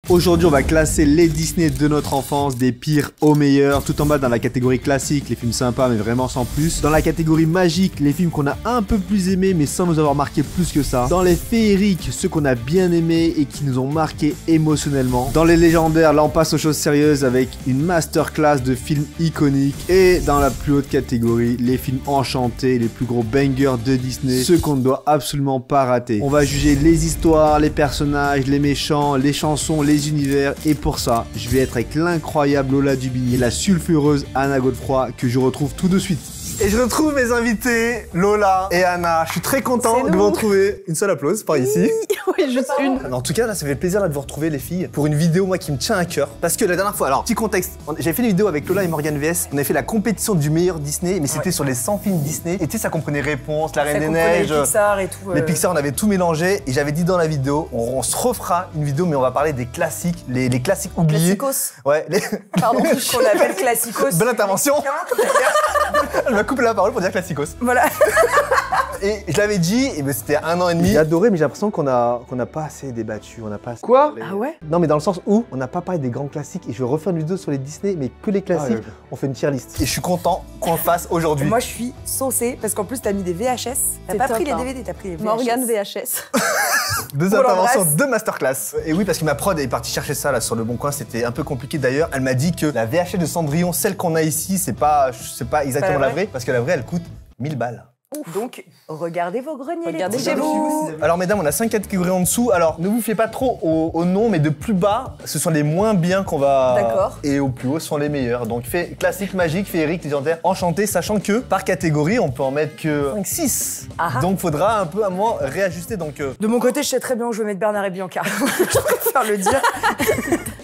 Aujourd'hui, on va classer les Disney de notre enfance, des pires aux meilleurs. Tout en bas dans la catégorie classique, les films sympas mais vraiment sans plus. Dans la catégorie magique, les films qu'on a un peu plus aimés mais sans nous avoir marqué plus que ça. Dans les féeriques, ceux qu'on a bien aimés et qui nous ont marqué émotionnellement. Dans les légendaires, là on passe aux choses sérieuses avec une masterclass de films iconiques. Et dans la plus haute catégorie, les films enchantés, les plus gros bangers de Disney, ceux qu'on ne doit absolument pas rater. On va juger les histoires, les personnages, les méchants, les chansons, les univers. Et pour ça, je vais être avec l'incroyable Lola Dubini et la sulfureuse Anna Godefroy que je retrouve tout de suite. Et je retrouve mes invités, Lola et Anna. Je suis très content de vous retrouver. Une seule applause par ici. Oui, juste une. En tout cas, là, ça fait plaisir là, de vous retrouver, les filles, pour une vidéo, moi, qui me tient à cœur. Parce que la dernière fois, alors, petit contexte, j'avais fait une vidéo avec Lola et Morgan VS. On avait fait la compétition du meilleur Disney, mais c'était sur les 100 films Disney. Et tu sais, ça comprenait Réponse, La Reine des Neiges. Les Pixar et tout. Les Pixar, on avait tout mélangé. Et j'avais dit dans la vidéo, on se refera une vidéo, mais on va parler des classiques, les classiques oubliés. Classicos. Ouais. Pardon, qu'on appelle classicos. Bonne intervention. Elle m'a coupé la parole pour dire classicos. Voilà. Et je l'avais dit, et ben c'était 1 an et demi. J'ai adoré, mais j'ai l'impression qu'on n'a pas assez débattu, on n'a pas assez Quoi parlé. Ah ouais? Non, mais dans le sens où on n'a pas parlé des grands classiques et je vais refaire une vidéo sur les Disney, mais que les classiques, on fait une tier list. Et je suis content qu'on le fasse aujourd'hui. Moi, je suis saucée parce qu'en plus, t'as mis des VHS. T'as pas pris les DVD, t'as pris les VHS. Morgan VHS. Deux interventions, deux masterclass. Et oui, parce que ma prod est partie chercher ça là sur le bon coin, c'était un peu compliqué d'ailleurs. Elle m'a dit que la VHS de Cendrillon, celle qu'on a ici, c'est pas exactement la vraie, parce que la vraie, elle coûte 1000 balles. Ouf. Donc, regardez vos greniers. Regardez les chez vous. Alors mesdames, on a 5 catégories en dessous. Alors ne vous fiez pas trop au nom, mais de plus bas, ce sont les moins bien qu'on va... D'accord. Et au plus haut sont les meilleurs. Donc classique, magique, féerique, légendaire, enchanté, sachant que par catégorie, on peut en mettre que 5, 6. Donc faudra un peu à moi réajuster. Donc de mon côté, je sais très bien où je vais mettre Bernard et Bianca. Je préfère le dire.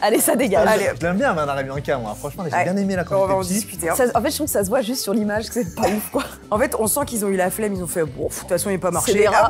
Allez, ça dégage. Allez. Je l'aime bien Bernard et Bianca, moi. Franchement, j'ai bien aimé la quand on va en j'étais petit. discuter. Hein. En fait, je trouve que ça se voit juste sur l'image que c'est pas ouf, quoi. En fait, on sent qu'ils ont eu la flemme, ils ont fait bon, de toute façon, il n'est pas marché. C'est des rats.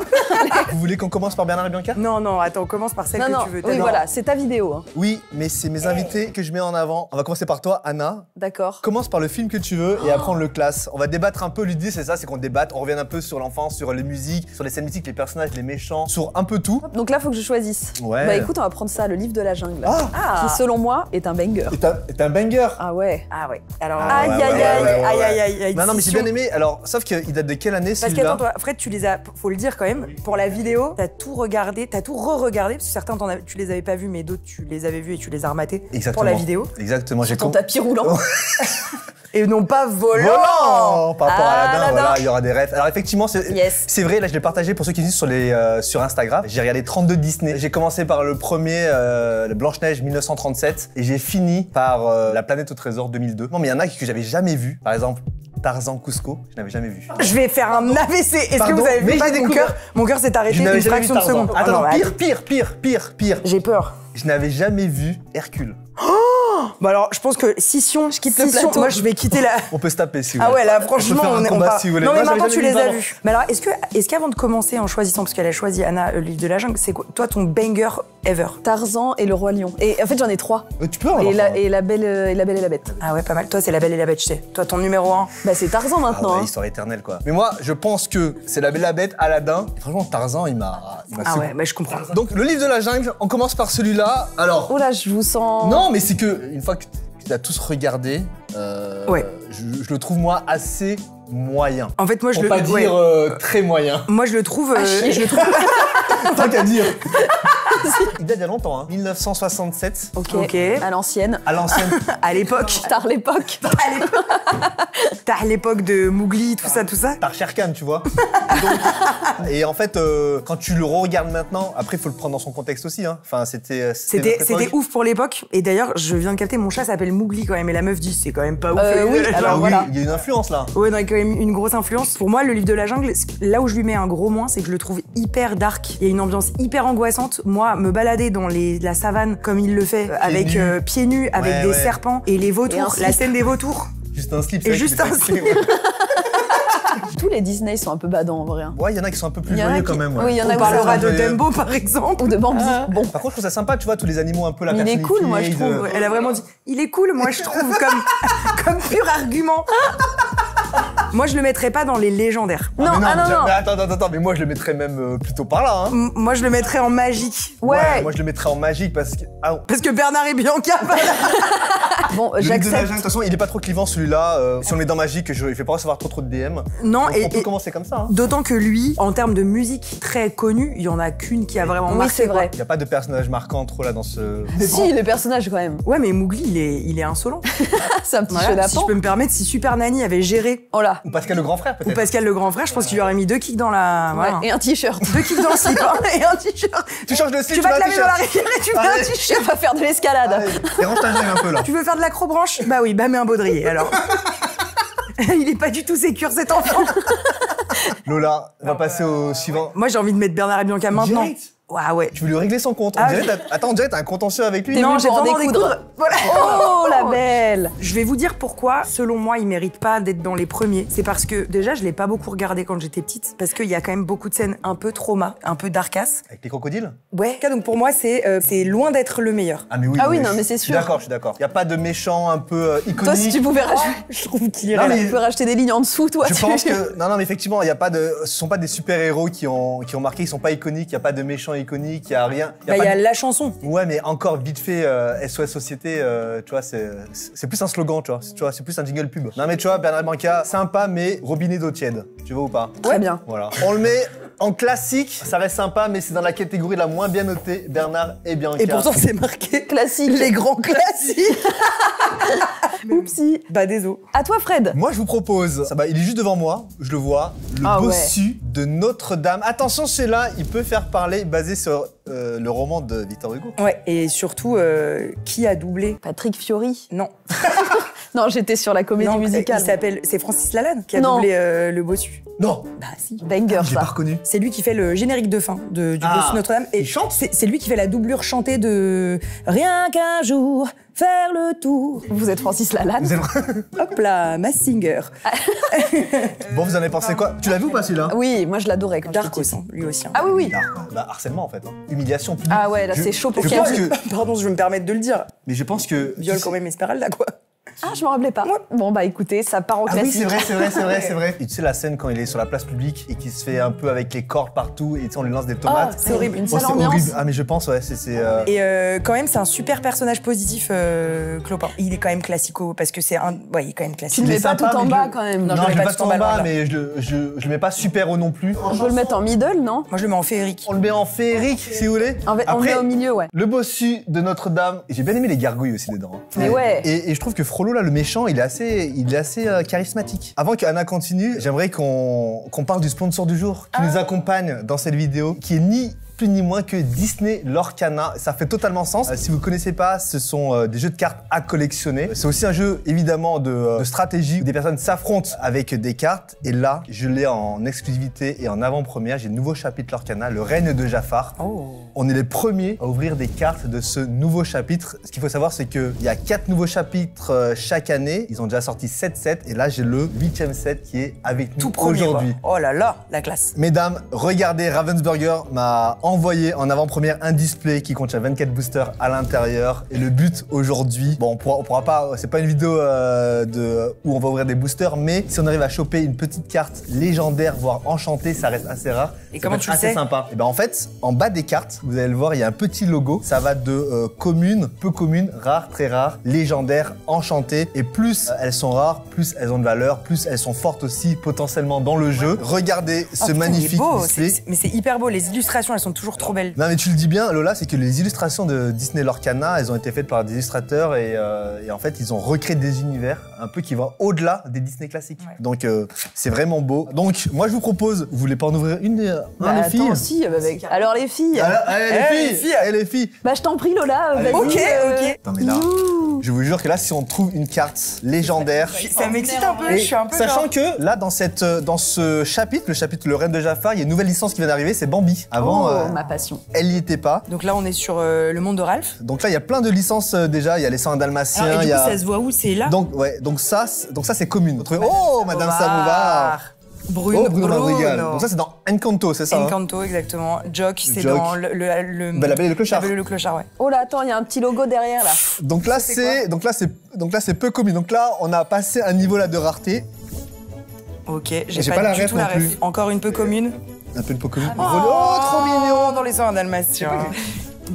Vous voulez qu'on commence par Bernard et Bianca? Non, attends, on commence par celle que tu veux. Oui, voilà, c'est ta vidéo. Hein. Oui, mais c'est mes invités que je mets en avant. On va commencer par toi, Anna. D'accord. Commence par le film que tu veux et après on le classe. On va débattre un peu, l'idée c'est ça, c'est qu'on débatte, on revienne un peu sur l'enfance, sur les musiques, sur les scènes mythiques, les personnages, les méchants, sur un peu tout. Donc là, faut que je choisisse. Ouais. Bah écoute, on va prendre ça, le livre de la jungle. Ah. Qui, selon moi, est un banger. Et un banger. Ah ouais. Ah ouais. Alors, aïe. Non, mais j'ai bien aimé. Alors, sauf qu'il date de quelle année celui-là? Parce qu'attends, toi, Fred, tu les as, faut le dire quand même, pour la vidéo, t'as tout regardé, t'as tout re-regardé, parce que certains, tu les avais pas vus, mais d'autres, tu les avais vus et tu les as rematés pour la vidéo. Exactement. J'ai ton tapis roulant. Et non pas volant. Par rapport à Aladdin, voilà, il y aura des refs. Alors effectivement, c'est vrai, là je l'ai partagé pour ceux qui disent sur Instagram. J'ai regardé 32 Disney. J'ai commencé par le premier, Blanche-Neige 1937, et j'ai fini par La Planète au Trésor 2002. Non mais il y en a que j'avais jamais vu. Par exemple, Tarzan Cusco, je n'avais jamais vu. Je vais faire un AVC. Est-ce que vous avez vu mon cœur s'est arrêté une fraction de seconde. Attends, pire. J'ai peur. Je n'avais jamais vu Hercule. Bah alors, je pense que Scission, je quitte le plateau. Moi, je vais quitter la... On peut se taper si vous voulez. Ah ouais, là, franchement, on part... si vous voulez. Non, mais maintenant, tu les as vus. Mais alors, est-ce qu'avant de commencer en choisissant, parce qu'elle a choisi Anna, le livre de la jungle, c'est quoi, toi, ton banger ever? Tarzan et le Roi Lion. Et en fait, j'en ai 3. Tu peux en avoir et la Belle et la Bête. Ah ouais, pas mal. Toi, c'est La Belle et la Bête, je sais. Toi, ton numéro 1. Bah, c'est Tarzan maintenant. Histoire éternelle, quoi. Mais moi, je pense que c'est La Belle et la Bête, Aladdin. Et franchement, Tarzan, il m'a Ah ouais, bah je comprends. Donc, le livre de la jungle, on commence par celui-là. Alors... Oh là, je vous sens... Non, mais c'est que, une fois que tu as tous regardé, je le trouve, moi, assez moyen. En fait, moi, je le... Pour pas dire très moyen. Moi, je le trouve... Tant qu'à dire. Il date il y a longtemps, hein. 1967. Ok. À l'ancienne. À l'ancienne. À l'époque. Tard l'époque. Tard l'époque de Mowgli, tout ça. Tard Shere Khan, tu vois. Et en fait, quand tu le re-regardes maintenant, après, il faut le prendre dans son contexte aussi, hein. Enfin, c'était ouf pour l'époque. Et d'ailleurs, je viens de capter, mon chat s'appelle Mowgli quand même. Et la meuf dit, c'est quand même pas ouf. Oui, alors voilà. Il y a une influence là. Ouais, non, il y a quand même une grosse influence. Pour moi, le livre de la jungle, là où je lui mets un gros moins, c'est que je le trouve hyper dark. Il y a une ambiance hyper angoissante. Moi, me balader dans la savane comme il le fait, avec pieds nus, avec des serpents et les vautours, la scène des vautours. Juste un slip. Et juste un slip. Tous les Disney sont un peu badants en vrai. Ouais, il y en a qui sont un peu plus joyeux quand même. Ouais. Oui, il y en a. On parlera de Dumbo par exemple. Ou de Bambi. Bon. Par contre, je trouve ça sympa, tu vois, tous les animaux un peu la Il est cool, moi je trouve. Elle a vraiment dit, il est cool, moi je trouve, comme pur argument. Moi, je le mettrais pas dans les légendaires. Non, mais ah non, non. Mais attends, mais moi je le mettrais même plutôt par là. Hein. Moi, je le mettrais en magique. Ouais. Moi je le mettrais en magique parce que. Ah, Parce que Bernard et Bianca, Bon, le livre de la j'accepte. jungle, de toute façon, il est pas trop clivant celui-là. Si on le met dans magique, il fait pas recevoir trop de DM. non, Donc, on peut commencer comme ça. Hein. d'autant que lui, en termes de musique très connue, il y en a qu'une qui a vraiment Oui, marqué. c'est vrai. Il y a pas de personnage marquant trop là dans ce. Si, les personnages quand même. Ouais, mais Mowgli, il est insolent. C'est un petit Voilà, si je chenapan. peux me permettre, si Super Nanny avait géré, Oh là. Ou Pascal le grand frère ou peut-être. Pascal le grand frère, je pense qu'il lui aurait mis 2 kicks dans la... Voilà. Ouais, et un t-shirt. 2 kicks dans le slip hein, et un t-shirt. Tu changes de style, Tu vas mets te un laver dans la t-shirt. rivière et tu mets un Allez. t-shirt. On va faire de l'escalade. Allez, et range ta jungle un peu là. Tu veux faire de l'acrobranche? Bah oui, bah mets un baudrier alors. Il est pas du tout sécure cet enfant. Lola, on va passer au suivant. Moi j'ai envie de mettre Bernard et Bianca maintenant. Direct. Ouais. Tu veux lui régler son compte. Ah, Attends, on dirait que t'as un contentieux avec lui. T'es Non, venu j'ai pour en pas envie d'en découdre. découdre. Voilà. Oh la belle. Je vais vous dire pourquoi, selon moi, il mérite pas d'être dans les premiers. C'est parce que, déjà, je l'ai pas beaucoup regardé quand j'étais petite, parce qu'il y a quand même beaucoup de scènes un peu trauma, un peu darkass. Avec les crocodiles. Ouais. Donc pour moi, c'est loin d'être le meilleur. Ah mais oui. Ah oui, non, mais c'est sûr. Je suis d'accord. Y a pas de méchant un peu iconique. Toi, si tu pouvais racheter, Je trouve qu'il est Non, mais- tu peux racheter des lignes en dessous, toi. Je tu- pense que non mais effectivement il y a pas de ce sont pas des super héros qui ont marqué, ils sont pas iconiques, il y a pas de méchants iconiques, il y a rien. Bah, il pas y a de- la chanson. Ouais mais encore vite fait SOS Société tu vois c'est plus un slogan tu vois c'est plus un jingle pub. Non mais tu vois Bernard Bianca sympa mais robinet d'eau tiède. Tu vois ou pas? Très bien. Voilà. On le met en classique, ça reste sympa mais c'est dans la catégorie la moins bien notée Bernard et Bianca. Et pourtant, c'est marqué Classique. les grands classiques. Oupsie. Bah désolé. À toi, Fred. Moi, je vous propose, il est juste devant moi, je le vois, le Ah ouais. bossu de Notre-Dame. Attention, celui-là, il peut faire parler, basé sur le roman de Victor Hugo. Ouais, et surtout, qui a doublé? Patrick Fiori. Non. Non, j'étais sur la comédie Non, musicale. il s'appelle, c'est Francis Lalanne qui a Non. doublé le bossu. Non, Bah si. Banger, je l'ai pas ça. reconnu. C'est lui qui fait le générique de fin du Ah, bossu Notre-Dame. Et il chante c'est lui qui fait la doublure chantée de Rien qu'un jour, faire le tour. Vous êtes Francis Lalanne. Vous êtes- Hop là, Massinger. Bon, vous en avez pensé quoi? Tu l'as vu ou pas celui-là? Oui, moi je l'adorais quand j'étais Darkos, petite. hein, lui aussi. hein. Ah oui, oui. Bah, harcèlement en fait. Hein. Humiliation publique. Ah ouais, là, c'est chaud pour je quel- pense que, Pardon, je vais me permettre de le dire. mais je pense que. Viol quand même Esmeralda, quoi. Ah, je m'en rappelais pas. Bon, bah écoutez, ça part au Ah oui, classique. c'est vrai. Et tu sais la scène quand il est sur la place publique et qu'il se fait un peu avec les cordes partout et tu sais, on lui lance des tomates. Oh, C'est horrible. Une Oh, sale c'est ambiance. horrible. Ah mais je pense ouais, c'est Et quand même, c'est un super personnage positif, Clopin. Il est quand même classico, parce que c'est un... Ouais, il est quand même Tu classique. le Il mets est pas sympa, tout en mais bas je- quand même. Non, Non, je je le le mets mets pas pas tout en en bas, bas, là. mais je le mets pas super haut non plus. On peut le mettre en middle, non? Moi, je le mets en féerique. On le met en féerique, si vous voulez. On le Après, met au milieu, ouais. le bossu de Notre-Dame. J'ai bien aimé les gargouilles aussi dedans. hein. Mais ouais. Et je trouve que Frollo, là, le méchant, il est assez charismatique. Avant qu'Anna continue, j'aimerais qu'on parle du sponsor du jour qui nous accompagne dans cette vidéo, qui est ni plus ni moins que Disney Lorcana. Ça fait totalement sens. Si vous connaissez pas, ce sont des jeux de cartes à collectionner. C'est aussi un jeu évidemment de stratégie où des personnes s'affrontent avec des cartes. Et là, je l'ai en exclusivité et en avant-première. J'ai le nouveau chapitre Lorcana, le règne de Jafar. Oh. On est les premiers à ouvrir des cartes de ce nouveau chapitre. Ce qu'il faut savoir, c'est qu'il y a 4 nouveaux chapitres chaque année. Ils ont déjà sorti 7 sets. Et là, j'ai le 8e set qui est avec nous Tout premier, quoi. aujourd'hui. Oh là là, la classe. Mesdames, regardez, Ravensburger m'a envoyé en avant-première un display qui contient 24 boosters à l'intérieur. Et le but aujourd'hui, bon, on pourra pas, c'est pas une vidéo où on va ouvrir des boosters, mais si on arrive à choper une petite carte légendaire, voire enchantée, ça reste assez rare. Et Ça comment peut tu être le assez sais sympa. Et ben en fait, en bas des cartes, vous allez le voir, il y a un petit logo. Ça va de commune, peu commune, rare, très rare, légendaire, enchantée. Et plus elles sont rares, plus elles ont de valeur, plus elles sont fortes aussi potentiellement dans le jeu. Regardez Oh, ce putain, magnifique il est beau. display. Mais c'est hyper beau. Les illustrations, elles sont toujours trop belles. Non mais tu le dis bien Lola, c'est que les illustrations de Disney Lorcana, elles ont été faites par des illustrateurs et en fait ils ont recréé des univers un peu qui vont au-delà des Disney classiques. Ouais. Donc c'est vraiment beau. Donc moi je vous propose, vous voulez pas en ouvrir une Bah, les filles attends, si, avec... Alors les filles. Allez les filles, allez les filles. Bah je t'en prie Lola, Allez, vas-y. Ok, ok. Non mais là, Ouh. je vous jure que là si on trouve une carte légendaire. Ça m'excite un peu. Et Je suis un peu sachant genre- que là dans ce chapitre, le chapitre Le Règne de Jafar, il y a une nouvelle licence qui vient d'arriver, c'est Bambi. Avant Oh, ma passion. elle y était pas. Donc là, on est sur le monde de Ralph. Donc là il y a plein de licences déjà, il y a les 100 dalmatiens, Alors, et il du y coup, a ça se voit où? C'est là? donc ça c'est commune. Oh Madame Samovar. Bruno. Oh Bruno Madrigal. Donc ça c'est dans Encanto, c'est ça hein Encanto, exactement. Jock, c'est Jock. dans le Bah, La Belle et le Clochard. La Belle et le Clochard, ouais. Oh là, attends, il y a un petit logo derrière là. Donc là c'est peu commune. Donc là on a passé un niveau là de rareté. Ok, J'ai j'ai pas pas, la du ref tout la non plus. ref. Encore une peu commune. Un peu de Pokémon. Oh, trop mignon. Dans les soins dalmatiens.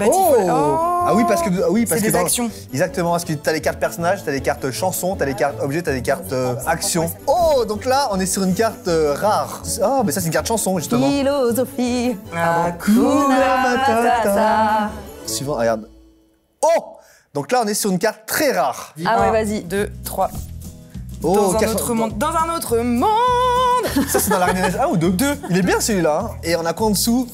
Ah oui, parce que C'est des dans- actions. Exactement, parce que t'as les cartes personnages, t'as les cartes chansons, t'as les cartes objets, t'as les cartes actions. Oh, donc là, on est sur une carte rare. Oh, mais ça, c'est une carte chanson, justement. Philosophie. Hakuna Matata. Suivant, regarde. Oh, donc là, on est sur une carte très rare. Ah ouais, vas-y. 2, 3. Oh, Dans un cache- autre monde. Dans un autre monde. Ça, c'est dans la Reine des Neiges 1 ou 2 2. Il est bien celui-là. Hein. Et on a quoi en dessous?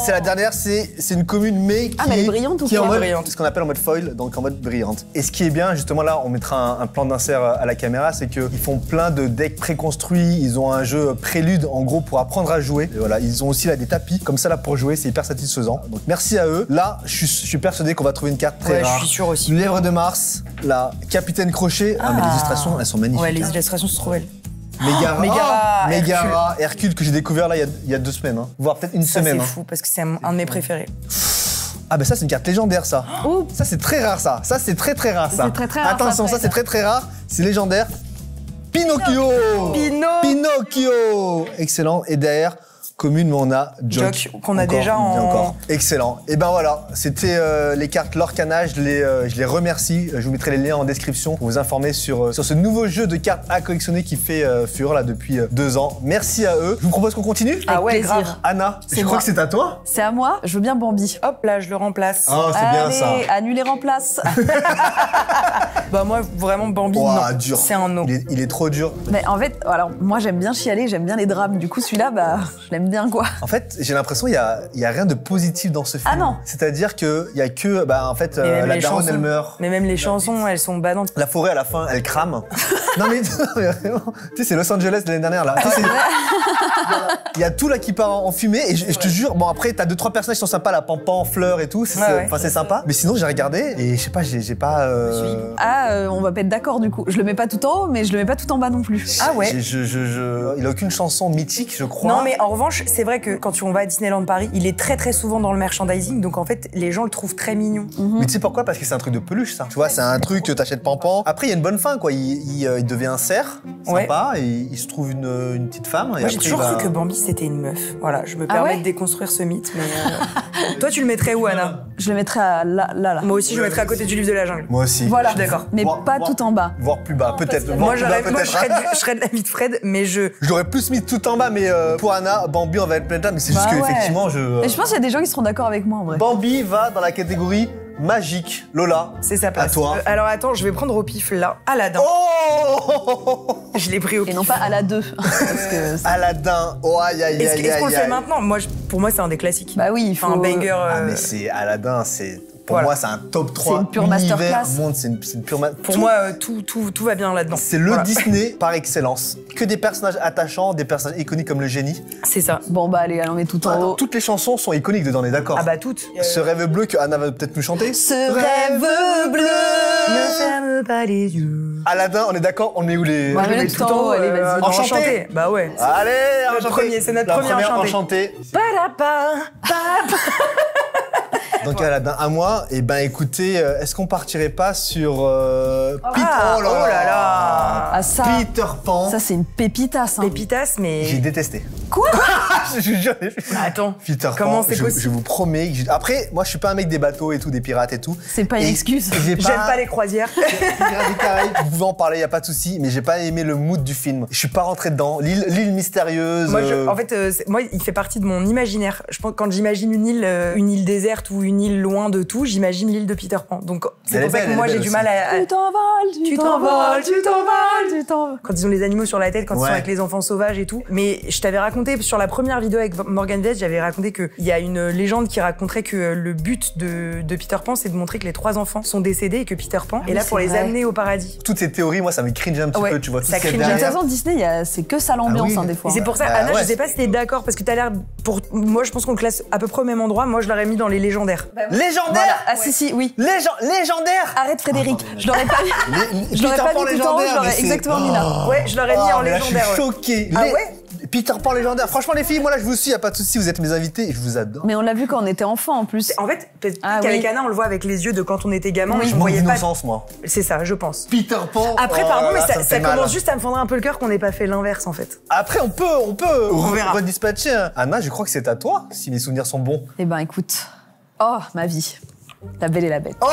C'est la dernière, c'est une commune, mais qui mais elle est brillante ou qui est en quoi mode, Brillante. ce qu'on appelle en mode foil, donc en mode brillante. Et ce qui est bien, justement là, on mettra un plan d'insert à la caméra, c'est qu'ils font plein de decks préconstruits, ils ont un jeu prélude en gros pour apprendre à jouer. Et voilà, ils ont aussi là des tapis comme ça là pour jouer, c'est hyper satisfaisant. Donc merci à eux. Là, je suis persuadé qu'on va trouver une carte très Ouais, rare. je suis sûr aussi. Lèvres de Mars, la Capitaine Crochet. Ah, mais les illustrations, elles sont magnifiques. Ouais, les hein. illustrations se trouvent elles. Mégara, Mégara, Hercule que j'ai découvert là il y a 2 semaines, hein. Voire peut-être une Ça, semaine. c'est hein. fou parce que c'est un de mes préférés. Ah bah ça c'est une carte légendaire ça. Oh. Ça c'est très rare ça. Ça c'est très rare ça. C'est très, très rare, Attention, ça, ça c'est très très rare. C'est légendaire. Pinocchio. Pinocchio. Excellent. Et derrière, commune, mais on a Jock. Jock, qu'on a déjà on dit en- encore. Excellent. Et ben voilà, c'était les cartes Lorcana. Je les remercie. Je vous mettrai les liens en description pour vous informer sur ce nouveau jeu de cartes à collectionner qui fait fureur là depuis 2 ans. Merci à eux. Je vous propose qu'on continue. Ah ouais, plaisir. grave. Anna, je crois moi. que c'est à toi. C'est à moi. Je veux bien Bambi. Hop là, je le remplace. Oh, c'est bien ça. Allez, annuler remplace. Bah moi, vraiment, Bambi, Ouah, non. dur. C'est un no. Il est trop dur. Mais en fait, alors moi j'aime bien chialer, j'aime bien les drames. Du coup, celui-là, bah, je l'aime bien quoi. En fait, j'ai l'impression qu'il y a rien de positif dans ce film. Ah non. C'est-à-dire qu'il y a que, en fait, Et même la les daronne, chansons. elle meurt. Mais même les chansons, elles sont badantes. La forêt, à la fin, elle crame. non, mais vraiment. Tu sais, c'est Los Angeles de l'année dernière, là. Tu sais, il y a tout là qui part en fumée. Et je te jure, bon, après, t'as 2-3 personnages qui sont sympas, la Pampan, Fleur et tout. Ouais. C'est sympa. Mais sinon, j'ai regardé et je sais pas, j'ai pas. On va pas être d'accord du coup. Je le mets pas tout en haut, mais je le mets pas tout en bas non plus. Ah ouais. Il a aucune chanson mythique, je crois. Non, mais en revanche, c'est vrai que quand on va à Disneyland Paris, il est très très souvent dans le merchandising, donc en fait, les gens le trouvent très mignon. Mais tu sais pourquoi? Parce que c'est un truc de peluche, ça. Tu vois, c'est un truc que t'achètes Pampan. Après, il y a une bonne fin, quoi. Il devient un cerf, sympa, et il se trouve une petite femme. Et Moi, j'ai après, toujours il va- cru que Bambi, c'était une meuf. Voilà, je me Ah permets ouais de déconstruire ce mythe, mais... Toi, tu le mettrais où, Anna? Je le mettrais à là. Moi aussi, je le mettrais à côté du livre de la jungle. Moi aussi. Voilà. Je suis d'accord. Mais pas tout en bas. Voire plus bas, peut-être. Moi, Voire plus bas, moi, peut-être. je serais de l'avis de Fred, mais Je l'aurais plus mis tout en bas, mais pour Anna, Bambi, on va être plein de temps, mais c'est juste Bah que ouais. effectivement, Mais je pense qu'il y a des gens qui seront d'accord avec moi en vrai. Bambi va dans la catégorie magique. Lola. c'est sa place. À toi. Alors attends, je vais prendre au pif là. Aladdin. Oh Je l'ai pris au Et pif. non pas à la 2. Parce que Aladdin. Oh, aïe, aïe, Est-ce aïe, est-ce qu'on le aïe, fait aïe. maintenant? Pour moi, c'est un des classiques. bah oui, il faut. Enfin, un banger. Ah, mais c'est Aladdin, c'est. Pour Voilà. moi, c'est un top 3. une pure univers, masterclass. monde, c'est une pure Pour moi, tout va bien là-dedans. c'est le Voilà. Disney par excellence. Que des personnages attachants, des personnages iconiques comme le génie. C'est ça. Bon bah allez, on met tout en haut. Toutes les chansons sont iconiques dedans, on est d'accord. Ah bah toutes. Ce rêve bleu que Anna va peut-être nous chanter. Ce rêve bleu. Ne ferme pas les yeux. Aladdin, on est d'accord, on est où les. Ouais, Je le mais mets tout en haut, allez, vas-y. Enchanté. Bah ouais. Allez, Notre enchanté. premier, c'est notre La premier première enchanté. enchanté. Donc Aladdin à moi. Et ben écoutez, est-ce qu'on partirait pas sur Peter oh là là. Ah ça. Peter Pan. Ça c'est une pépitasse. Hein. Pépitas, mais... J'ai détesté. Quoi? Je vous jure. Attends, Peter comment Pan, c'est je possible? vous promets. Après, moi je suis pas un mec des bateaux et tout, des pirates et tout. C'est pas une Et excuse. j'ai J'aime pas les croisières. Pirates des Caraïbes, vous pouvez en parler, y a pas de souci, mais j'ai pas aimé le mood du film. Je suis pas rentré dedans. L'île mystérieuse. Moi, en fait, moi, il fait partie de mon imaginaire. Je pense quand j'imagine une île déserte ou une île loin de tout, j'imagine l'île de Peter Pan. Donc c'est Elle est pour ça belle, que moi elle est j'ai belle du mal à... Tu t'envoles, Tu t'envoles, tu t'envoles. tu t'envoles. Quand ils ont les animaux sur la tête, quand ils Ouais. sont avec les enfants sauvages et tout. Mais je t'avais raconté sur la première vidéo avec Morgan Vett, j'avais raconté qu'il y a une légende qui raconterait que le but de Peter Pan, c'est de montrer que les 3 enfants sont décédés et que Peter Pan est là oui, pour c'est les vrai. amener au paradis. Toutes ces théories, moi ça me cringe un petit Ouais, peu, tu vois. Tout ça ce qu'il y a cringe. De toute derrière. façon, Disney, c'est que ça l'ambiance Ah oui. hein, des fois. Et c'est pour ça, Bah Anna, ouais. je sais pas si t'es d'accord, parce que t'as l'air... Moi, je pense qu'on le classe à peu près au même endroit. Moi, je l'aurais mis dans les légendaires. Légendaire. Voilà. Ah si, oui. Légendaire. Arrête Frédéric. Je l'aurais pas mis. Je l'aurais Peter pas Pan mis tout en haut, légendaire, je l'aurais mais c'est- exactement mis là. Ouais, je l'aurais mis en mais là, légendaire. je suis choqué. Ah ouais? Peter Pan légendaire. Franchement, les filles, moi là, je vous suis, y a pas de souci, vous êtes mes invités et je vous adore. Mais on l'a vu quand on était enfant en plus. En fait, peut-être Ah, qu'avec oui. Anna, on le voit avec les yeux de quand on était gamin. Oui. Je Je manque voyais pas. d'innocence, moi. C'est ça, je pense. Peter Pan. Après, oh pardon, là mais là, ça me fait mal. commence juste à me fendre un peu le cœur qu'on n'ait pas fait l'inverse en fait. Après, on peut verra. redispatcher. Hein. Anna, je crois que c'est à toi, si mes souvenirs sont bons. Eh ben écoute. Oh, ma vie. La Belle et la Bête. Oh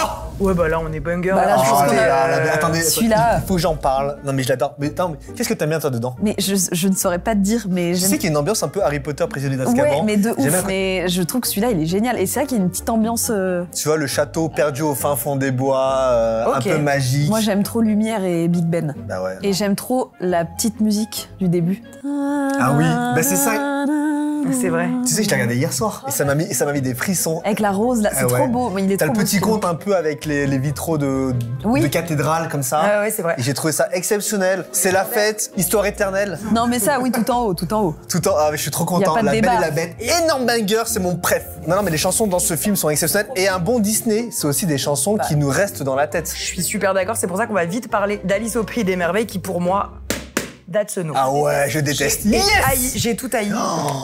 Ouais, bah là, on est banger. Bah là, je pense allez, qu'on a- là, attendez, celui-là- il faut que j'en parle. Non, mais je l'adore. Mais attends, mais qu'est-ce que t'aimes bien, toi, dedans? Mais je ne saurais pas te dire, mais Tu j'aime. sais qu'il y a une ambiance un peu Harry Potter, prisonnier d'Azkaban. Ouais, mais de J'aime ouf. bien- Mais je trouve que celui-là, il est génial. Et c'est vrai qu'il y a une petite ambiance. Tu vois, le château perdu au fin fond des bois, un Ok. peu magique. Moi, j'aime trop Lumière et Big Ben. Bah ouais. Et j'aime trop la petite musique du début. Ah oui, bah c'est ça. C'est vrai. Tu sais, je l'ai regardé hier soir et ça m'a mis des frissons. Avec la rose, là, c'est Ah ouais. trop beau. Mais il est T'as trop le beau, petit ce film. conte un peu avec les vitraux de cathédrale comme ça. Ah ouais, c'est vrai. Et j'ai trouvé ça exceptionnel. C'est la fête, histoire éternelle. Non, mais ça, oui, tout en haut, tout en haut. Tout en... Ah, mais je suis trop content. pas de La Belle débat. et la Bête. Énorme banger, c'est mon préf. Non, mais les chansons dans ce film sont exceptionnelles. Et un bon Disney, c'est aussi des chansons qui nous restent dans la tête. Je suis super d'accord, c'est pour ça qu'on va vite parler d'Alice au Pays des Merveilles qui, pour moi, date ce nom. Ah ouais, je déteste. J'ai tout haï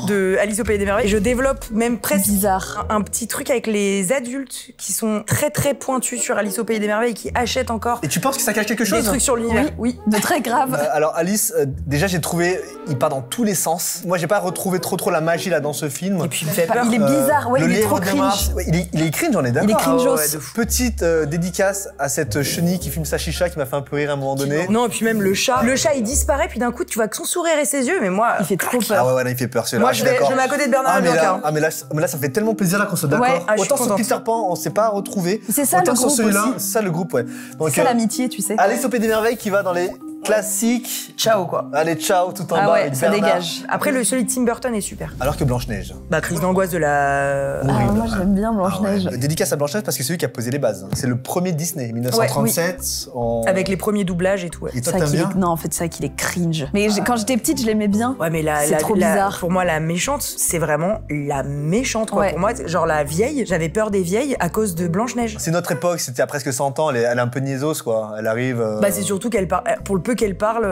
de Alice au Pays des Merveilles. Je développe même presque Bizarre. un petit truc avec les adultes qui sont très très pointus sur Alice au Pays des Merveilles et qui achètent encore Et tu penses que ça cache quelque des chose? trucs sur l'univers. Oui. De très grave. Alors Alice, déjà j'ai trouvé, il part dans tous les sens. Moi j'ai pas retrouvé trop la magie là dans ce film. Et puis il me fait Enfin, peur. il est bizarre, ouais, le il est trop livre de cringe. Mars, ouais, il est cringe, on est d'accord. Il est cringeos. ouais, de fou. Petite dédicace à cette chenille qui fume sa chicha qui m'a fait un peu rire à un moment donné. Non, et puis même le chat. Le chat il disparaît, puis d'un coup tu vois que son sourire et ses yeux, mais moi. Il fait trop Ah peur. ouais, là il fait peur celui-là. Moi, Ah, je suis vais- d'accord. je mets à côté de Bernard ah, mais Bianca, là, hein. mais là ça fait tellement plaisir là qu'on soit d'accord. Ouais, ah, je suis Autant sur contente. Peter Pan, on s'est pas retrouvé. C'est ça, Autant le sur groupe celui-là, aussi. c'est ça le groupe, ouais. Donc C'est l'amitié, tu sais. Alice au Pays des Merveilles qui va dans les classiques. Ciao quoi. Allez, ciao, tout en Ah bas. ouais, avec ça Bernard. dégage. Après, celui de Tim Burton est super. Alors que Blanche-Neige. Bah, crise d'angoisse de la. Ah, moi, j'aime bien Blanche-Neige. Ah ouais. Dédicace à Blanche-Neige parce que c'est lui qui a posé les bases. C'est le premier Disney, 1937. Avec les premiers doublages et tout. Ouais. Et toi, C'est vrai t'aimes qu'il bien est... Non, en fait, c'est vrai qu'il est cringe. Mais quand j'étais petite, je l'aimais bien. Ouais, mais C'est trop bizarre. pour moi, la méchante, c'est vraiment la méchante, quoi. Ouais. Pour moi, genre la vieille, j'avais peur des vieilles à cause de Blanche-Neige. C'est notre époque, c'était à presque 100 ans, elle est un peu niaiseuse, quoi. Elle arrive... Bah, c'est surtout qu'elle parle, pour le peu qu'elle parle,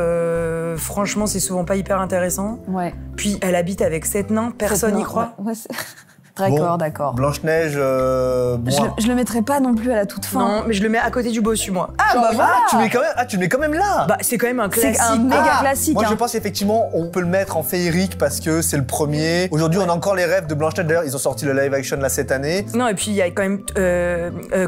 franchement, c'est souvent pas hyper intéressant. Ouais. Puis, elle habite avec 7 nains, personne n'y Non, croit. ouais, c'est- D'accord, d'accord. Blanche-Neige, Je le mettrais pas non plus à la toute fin. Non, mais je le mets à côté du bossu, moi. Ah, bah voilà. tu le mets quand même là. Bah, c'est quand même un C'est classique. un méga classique. Moi, je hein. pense effectivement, on peut le mettre en féerique parce que c'est le premier. Aujourd'hui, on a encore les rêves de Blanche-Neige. D'ailleurs, ils ont sorti le live action là cette année. Non, et puis il y a quand même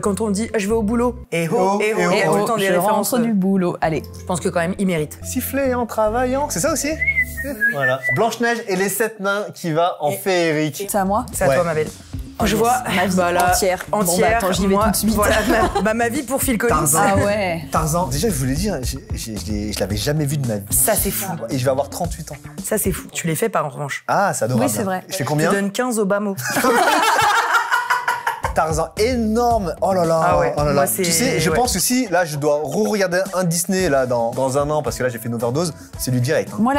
quand on dit je vais au boulot et oh, et et il y a oh, tout le temps des je références. rentre du boulot. Allez. Je pense que quand même il mérite. Siffler en travaillant, c'est ça aussi. Voilà. Blanche-Neige et les 7 nains qui va en féerique. C'est à moi. C'est à Ouais. toi ma belle. Oh, je yes. vois Ma vie bah là, entière. Bon, bah, entière. attends, j'y vais moi, tout de suite. Voilà ma vie pour Phil Collins. Tarzan. Ah ouais. Tarzan. Déjà, je voulais dire, je l'avais jamais vu de ma vie. Ça c'est fou. Et je vais avoir 38 ans. Ça c'est fou. Tu les fais pas en revanche. Ah, c'est adorable. Oui, c'est vrai. Je fais Je combien te donne 15 au bas mot. Tarzan, énorme. Oh là là. Ah ouais, Oh là là. moi, c'est- Tu sais, je ouais. pense que si là, je dois re-regarder un Disney là dans un an parce que là, j'ai fait une overdose, c'est lui direct. hein. Moi,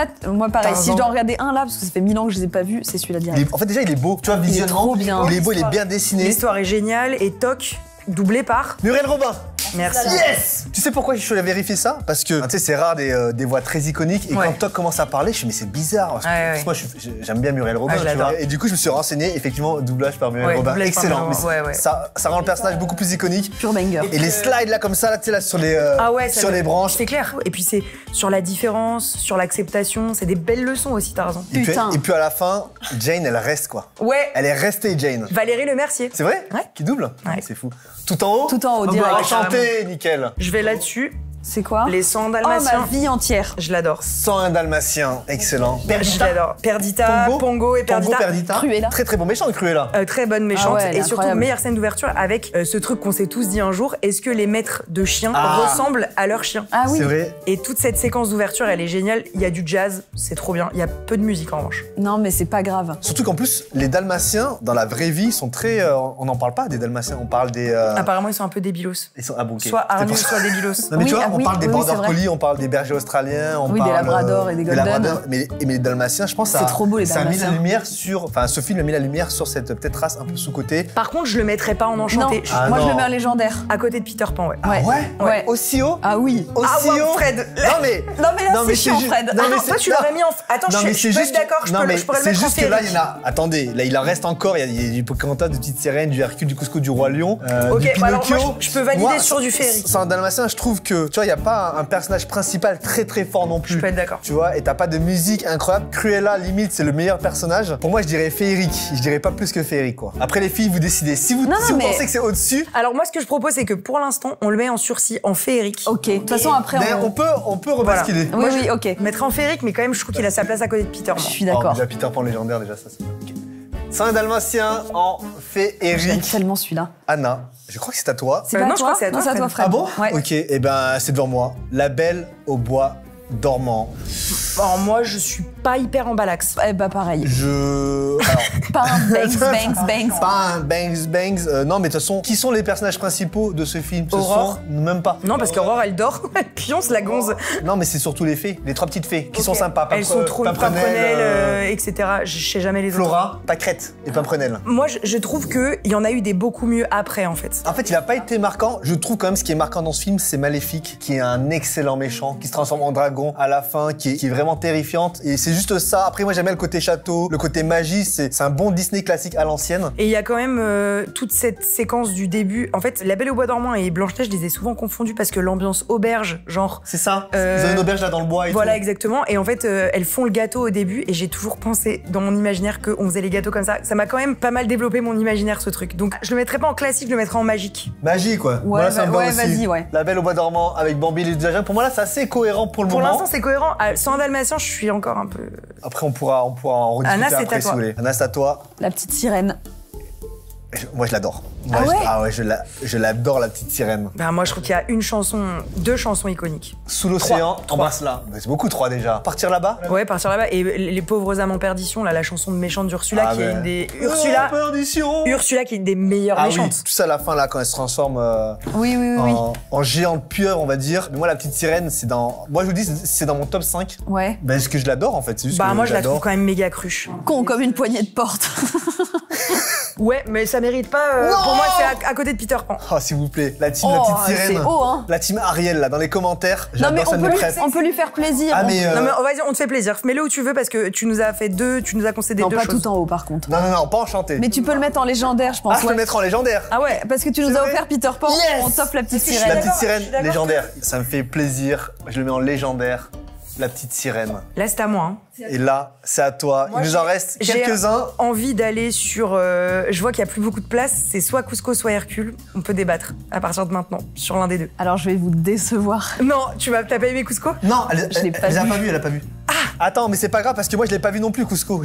pareil. Tarzan. Si je dois en regarder un là, parce que ça fait 1000 ans que je les ai pas vus, c'est celui-là direct. En fait, déjà, il est beau. Tu vois, visuellement, trop bien. il est beau, il est bien dessiné. L'histoire est géniale et toc doublé par. Muriel Robin. Merci. Yes. Tu sais pourquoi je suis allé vérifier ça? Parce que tu sais, c'est rare des voix très iconiques et Ouais. quand Toc commence à parler, je me dis mais c'est bizarre. Parce que Ouais. moi, j'aime bien Muriel Robin. Ah, je tu vois. l'adore. Et du coup, je me suis renseigné. Effectivement, doublage par Muriel Ouais, Robin, doublage par excellent. Muriel Mais Robin, ouais. ça rend le personnage beaucoup plus iconique. Pure banger. Et les slides là comme ça, là, tu sais là sur les Ah ouais, ça sur me- les branches. C'est clair. Et puis c'est sur la différence, sur l'acceptation, c'est des belles leçons aussi Tarzan. Putain. Et puis à la fin, Jane, elle reste quoi. Ouais. Elle est restée Jane. Valérie Le Mercier. C'est vrai? Ouais. Qui double? Ouais. C'est fou. Tout en haut? Tout en haut, Ah direct. bah, enchanté, nickel. Je vais là-dessus. C'est quoi? Les 100 Oh, ma dalmatiens. vie entière. Je l'adore. 101 dalmatiens, excellent. Je l'adore. Perdita, Pongo et Perdita. Perdita. Cruella. Très très bon méchant, Cruella. Très bonne méchante Ah ouais, elle est et surtout incroyable. meilleure scène d'ouverture avec ce truc qu'on s'est tous dit un jour, est-ce que les maîtres de chiens Ah. ressemblent à leurs chiens? Ah oui. C'est vrai. Et toute cette séquence d'ouverture elle est géniale, il y a du jazz, c'est trop bien, il y a peu de musique en revanche. Non, mais c'est pas grave. Surtout qu'en plus, les dalmatiens, dans la vraie vie, sont très... on n'en parle pas des dalmatiens, on parle des... Apparemment ils sont un peu débilos. Ils sont... Ah bon, ok. Soit C'était hargneux, pour ça. soit débilos. Non mais Oui, tu vois, on oui, parle des oui, border c'est vrai. collies, on parle des bergers australiens, on Oui, des parle labradors et des golden. labradors, mais les dalmatiens, je pense que C'est trop beau, les ça a mis la dalmatiens. lumière sur, enfin ce film a mis la lumière sur cette peut-être race un peu sous-cotée. Par contre, je le mettrais pas en Non, enchanté. Ah moi je non. le mets en légendaire. À côté de Peter Pan, ouais. Ah ouais, Ouais. Aussi haut, Ah oui. aussi ouais, haut. Fred. Non mais Non mais là c'est chiant ju- Fred. non, Ah mais non, c'est- toi tu non. l'aurais mis en. Attends, Non, je mais suis pas d'accord, je non, mais pourrais le c'est mettre en juste que là, il féerique. y en a. Attendez, là, il en reste encore. Il y a du Pocahontas, du Petite Sirène, du Hercule, du Cusco, du Roi Lion, Ok, du bah alors Pinocchio. moi, je peux valider sur du féerique. Sans Dalmatien, je trouve que, tu vois, il n'y a pas un personnage principal très très fort non plus. Je peux être d'accord. Tu vois, et t'as pas de musique incroyable. Cruella, limite, c'est le meilleur personnage. Pour moi, je dirais féerique. Je dirais pas plus que féerique, quoi. Après, les filles, vous décidez. Si vous, Non, si vous mais- pensez que c'est au-dessus, Alors moi, ce que je propose, c'est que pour l'instant, on le met en sursis, en féerique. Ok. De toute façon après d'ailleurs, on peut rebasculer. Oui oui ok. Je mettrais en féerique, mais quand même, je trouve qu'il a sa place à côté de Peter. Je moi. suis Oh, d'accord. déjà, Peter Pan légendaire, déjà, ça, c'est bien. Ok. 100 Dalmatiens en J'aime féerique. tellement celui-là. Anna, je crois que c'est à toi. C'est pas non, à je toi. crois que c'est à toi, Non, c'est à toi Fred. Fred. Ah bon Ouais. Ok, et ben c'est devant moi. La Belle au bois dormant. Alors moi, je suis pas hyper en balax. Eh bah pareil. Alors, Pas un bangs bangs bangs. pas un bangs bangs. Non, mais de toute façon, qui sont les personnages principaux de ce film? Ce Aurore. sont même pas. Non, parce qu'Aurore, elle dort, elle pionce la gonze. Non, mais c'est surtout les fées, les trois petites fées qui sont Ok. sympas. Elles sont trop Pimprenelle, etc. Je sais jamais les autres. Flora, Pâquerette et Pimprenelle. Moi, je trouve qu'il y en a eu des beaucoup mieux après, en fait. En fait, il a pas été marquant. Je trouve quand même ce qui est marquant dans ce film, c'est Maléfique, qui est un excellent méchant, qui se transforme en dragon à la fin, qui est vraiment terrifiante. Et c'est juste ça. Après, moi, j'aime bien le côté château, le côté magie. C'est un bon Disney classique à l'ancienne. Et il y a quand même toute cette séquence du début. En fait, La Belle au bois dormant et Blanche-Neige, je les ai souvent confondus parce que l'ambiance auberge, genre. C'est ça. Euh, Ils ont une auberge là dans le bois et Voilà, tout. exactement. Et en fait, elles font le gâteau au début et j'ai toujours pensé dans mon imaginaire qu'on faisait les gâteaux comme ça. Ça m'a quand même pas mal développé mon imaginaire, ce truc. Donc, je le mettrais pas en classique, je le mettrais en magique. Magie, quoi. Voilà, ça me va ouais, aussi. vas-y, ouais. La Belle au bois dormant avec Bambi et les deux Pour moi, là, c'est assez cohérent pour le Pour moment. l'instant, c'est cohérent. Sans Dalmatien, je suis encore un peu. Après, on pourra en rediscuter Anna, c'est après à si toi. vous voulez. Anna, c'est à toi. La petite sirène. Moi, je l'adore. Ah ouais Ah ouais, je l'adore, la petite sirène. Ben, moi, je trouve qu'il y a deux chansons iconiques. Sous l'océan, Trois. embrasse-la. Mais c'est beaucoup, 3 déjà. Partir là-bas? Ouais, partir là-bas. Et les pauvres âmes en perdition, là, la chanson de méchante d'Ursula, Ah qui est ben. une des. Perdition. Ursula, qui est une des meilleures Ah oui, méchantes. tout ça à la fin, là, quand elle se transforme Oui oui oui. en géante pieuvre, on va dire. Mais moi, la petite sirène, c'est dans. Moi, je vous dis, c'est dans mon top 5. Ouais. Ben, parce que je l'adore, en fait. C'est juste Bah, que moi, je la l'adore. trouve quand même méga cruche. Con comme une poignée de porte. Ouais, mais ça mérite pas. Non Pour moi, c'est à côté de Peter Pan. Oh, s'il vous plaît, la team, la Oh, petite c'est sirène. haut hein. La team Ariel, là, dans les commentaires. Non mais J'adore ça, on peut lui faire plaisir. Ah, mais. Non, mais vas-y, on te fait plaisir. Mets-le où tu veux parce que tu nous as fait tu nous as concédé Non deux pas choses. tout en haut par contre. Non, pas enchanté. Mais tu peux le mettre en légendaire je pense. Ah, je peux ouais. le mettre en légendaire. Ah ouais. Parce que tu nous C'est as vrai offert Peter Pan, Yes. on t'offre la petite Je suis sirène. La petite d'accord, sirène je suis d'accord. légendaire. Ça me fait plaisir. Je le mets en légendaire. La petite sirène. Là, c'est à moi. Hein. Et là, c'est à toi. Moi, Il nous en reste j'ai quelques-uns. envie d'aller sur. Je vois qu'il y a plus beaucoup de place. C'est soit Cusco, soit Hercule. On peut débattre à partir de maintenant sur l'un des deux. Alors je vais vous décevoir. Non, t'as pas aimé Cusco? Non, Je l'ai pas elle l'a vu. pas vu, elle a pas vu. Attends, mais c'est pas grave parce que moi je l'ai pas vu non plus, Cusco.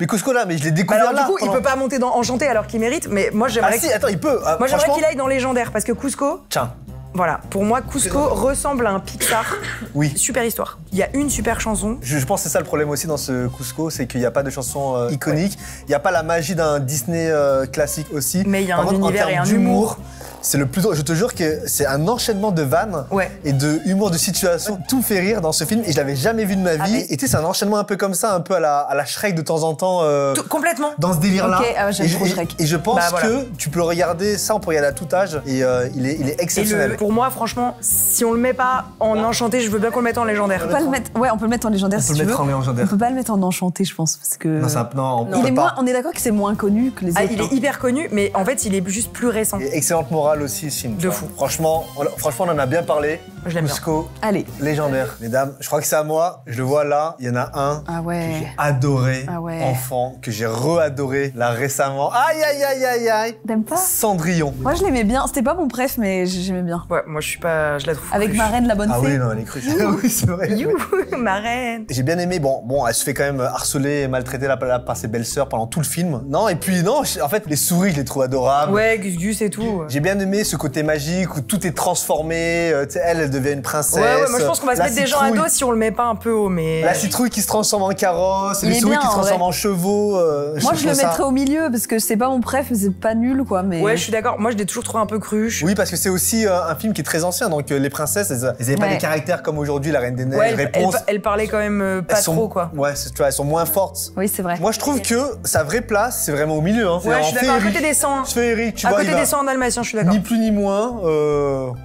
Mais Cusco là, mais je l'ai découvert Alors, là. du coup, il pendant- peut pas monter dans Enchanté alors qu'il mérite. Mais moi, Ah j'aimerais. si, attends, il peut. Moi, j'aimerais franchement. qu'il aille dans Légendaire parce que Cusco. Tiens, Voilà, pour moi, Cusco ressemble à un Pixar. oui. Super histoire. Il y a une super chanson. Je pense que c'est ça le problème aussi dans ce Cusco, c'est qu'il n'y a pas de chanson iconique. Il n'y a pas la magie d'un Disney classique aussi. Mais il y a Par un contre, en univers et termes un humour. C'est le plus drôle. Je te jure que c'est un enchaînement de vannes Ouais. et de humour de situation. Tout me fait rire dans ce film et je l'avais jamais vu de ma vie. Ah, mais- Et tu sais, c'est un enchaînement un peu comme ça, un peu à la Shrek de temps en temps. Complètement. Dans ce délire-là. Ok, ah ouais, j'aime et, trop et- Shrek. et je pense Bah, voilà. que tu peux le regarder, ça on peut regarder à tout âge et il est Et exceptionnel. pour moi, franchement, si on le met pas en Enchanté, je veux bien qu'on le mette en Légendaire. On peut pas le mettre. Ouais, on peut le mettre en légendaire On si peut le tu mettre veux. en légendaire. On peut pas le mettre en enchanté, je pense, parce que. Non, non, on il peut est pas. moins. On est d'accord que c'est moins connu que les autres. Il est hyper connu, mais en fait, il est juste plus récent. Et excellente morale aussi, ce film. De tu vois. fou. Franchement, on en a bien parlé. Je l'aime bien. Cusco, Allez. légendaire. Mesdames, je crois que c'est à moi. Je le vois là. Il y en a un Ah que ouais. j'ai adoré, Ah ouais. enfant, que j'ai re-adoré là récemment. Aïe, aïe, aïe, aïe, aïe. T'aimes pas Cendrillon. Moi, je l'aimais bien. C'était pas mon préf, mais j'aimais bien. Ouais, moi, je la trouve. Avec cruche. ma reine, la bonne Ah fée. oui, non, elle est cruche. oui, c'est vrai. You, ma reine. J'ai bien aimé, bon, elle se fait quand même harceler et maltraiter là par ses belles-sœurs pendant tout le film. Non, et puis non, en fait, les souris, je les trouve adorables. Ouais, Gus Gus et tout. J'ai bien aimé ce côté magique où tout est transformé. Tu sais, elle devient une princesse. Ouais, moi je pense qu'on va se La mettre des gens à citrouille- dos si on le met pas un peu haut, mais. La citrouille qui se transforme en carrosse, Il les est souris bien, qui se en transforment vrai. en chevaux. Moi, je le trouve ça- mettrais au milieu parce que c'est pas mon préf, mais c'est pas nul, quoi. Mais... Ouais, je suis d'accord. Moi, je l'ai toujours trouvé un peu cruche. Oui, parce que c'est aussi un film qui est très ancien, donc les princesses, elles avaient pas Ouais. des caractères comme aujourd'hui, la Reine des Neiges, Ouais, Réponse. elle parlait quand même pas elles sont- trop, quoi. Ouais, tu vois, elles sont moins fortes. Oui, c'est vrai. Moi, je trouve que sa vraie place, c'est vraiment au milieu. Hein. Ouais, je suis C'est en d'accord. À côté féerie. des 100. Féerie, tu À vois, côté il va des 100 en dalmatien, je suis d'accord. ni plus ni moins.